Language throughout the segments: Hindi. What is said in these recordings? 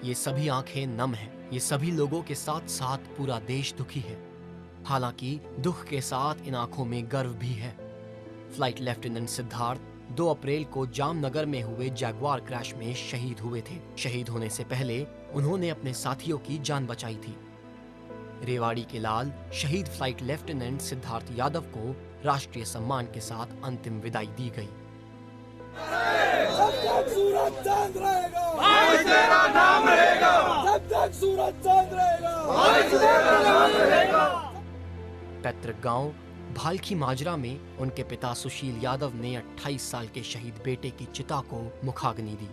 ये सभी आंखें नम हैं। ये सभी लोगों के साथ साथ पूरा देश दुखी है। हालांकि दुख के साथ इन आंखों में गर्व भी है। फ्लाइट लेफ्टिनेंट सिद्धार्थ 2 अप्रैल को जामनगर में हुए जैगवार क्रैश में शहीद हुए थे। शहीद होने से पहले उन्होंने अपने साथियों की जान बचाई थी। रेवाड़ी के लाल शहीद फ्लाइट लेफ्टिनेंट सिद्धार्थ यादव को राष्ट्रीय सम्मान के साथ अंतिम विदाई दी गई। जब तक सूरज चांद रहेगा, भाई तेरा नाम रहेगा। जब तक सूरज चांद रहेगा, भाई तेरा नाम रहेगा। पैतृक गांव भालखी माजरा में उनके पिता सुशील यादव ने 28 साल के शहीद बेटे की चिता को मुखाग्नि दी।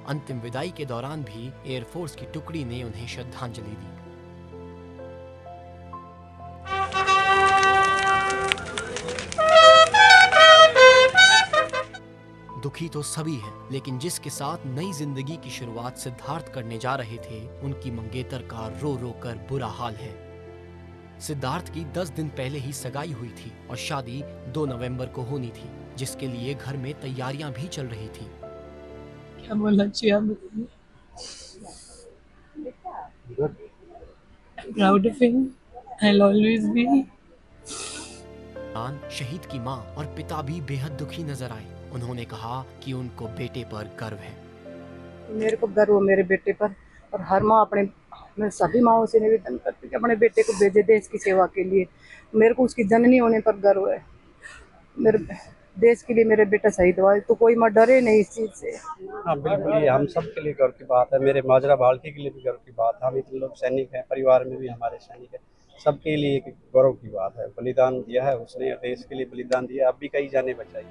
अंतिम विदाई के दौरान भी एयरफोर्स की टुकड़ी ने उन्हें श्रद्धांजलि दी। दुखी तो सभी हैं, लेकिन जिसके साथ नई जिंदगी की शुरुआत सिद्धार्थ करने जा रहे थे, उनकी मंगेतर का रो रो कर बुरा हाल है। सिद्धार्थ की 10 दिन पहले ही सगाई हुई थी और शादी 2 नवंबर को होनी थी, जिसके लिए घर में तैयारियां भी चल रही थी। क्या बोलना चाहिए आपको? Proud of him. I'll always be. शहीद की मां और पिता भी बेहद दुखी नजर आए। उन्होंने कहा कि उनको बेटे पर गर्व है। मेरे को गर्व है मेरे बेटे पर, और हर माँ मैं सभी माओं से निवेदन करती हूँ कि अपने बेटे को भेजे देश की सेवा के लिए। मेरे को उसकी जननी होने पर गर्व है। मेरे देश के लिए मेरे बेटा शहीद हुआ है, तो कोई माँ डरे नहीं इस चीज़ से। हाँ बिल्कुल, ये हम सब के लिए गर्व की बात है। मेरे माजरा भालखी के लिए भी गर्व की बात है। हम इतने लोग सैनिक हैं, परिवार में भी हमारे सैनिक हैं, सबके लिए एक गौरव की बात है। बलिदान दिया है उसने, देश के लिए बलिदान दिया, अब भी कई जाने बचाई।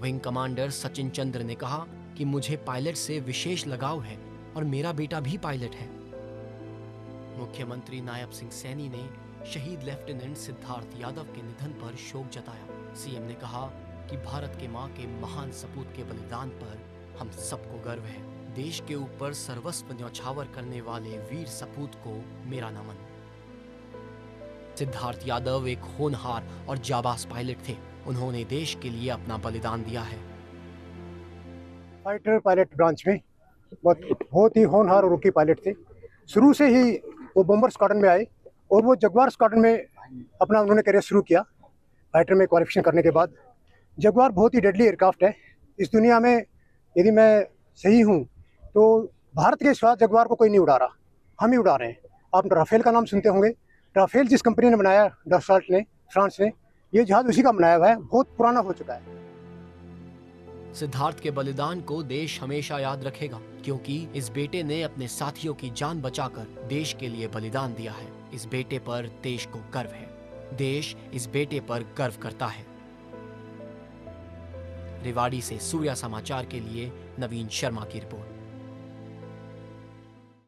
विंग कमांडर सचिन चंद्र ने कहा कि मुझे पायलट से विशेष लगाव है और मेरा बेटा भी पायलट है। मुख्यमंत्री नायब सिंह सैनी ने शहीद लेफ्टिनेंट सिद्धार्थ यादव के निधन पर शोक जताया। सीएम ने कहा कि भारत के मां के महान सपूत के बलिदान पर हम सबको गर्व है। देश के ऊपर सर्वस्व न्यौछावर करने वाले वीर सपूत को मेरा नमन। सिद्धार्थ यादव एक होनहार और जाबाज पायलट थे। उन्होंने देश के लिए अपना बलिदान दिया है। फाइटर पायलट ब्रांच में बहुत ही होनहार और रुकी पायलट थे। शुरू से ही वो बॉम्बर स्क्वाड्रन में आए और वो जगुआर स्क्वाड्रन में अपना उन्होंने करियर शुरू किया। फाइटर में क्वालिफिकेशन करने के बाद जगुआर बहुत ही डेडली एयरक्राफ्ट है। इस दुनिया में यदि मैं सही हूँ तो भारत के सिवा जगुआर को कोई नहीं उड़ा रहा, हम ही उड़ा रहे हैं। आप राफेल का नाम सुनते होंगे। राफेल जिस कंपनी ने बनाया, डसॉल्ट ने, फ्रांस ने, ये जहाज उसी का बनाया हुआ है, बहुत पुराना हो चुका है। सिद्धार्थ के बलिदान को देश हमेशा याद रखेगा, क्योंकि इस बेटे ने अपने साथियों की जान बचाकर देश के लिए बलिदान दिया है। इस बेटे पर देश को गर्व है। देश इस बेटे पर गर्व करता है। रेवाड़ी से सूर्या समाचार के लिए नवीन शर्मा की रिपोर्ट।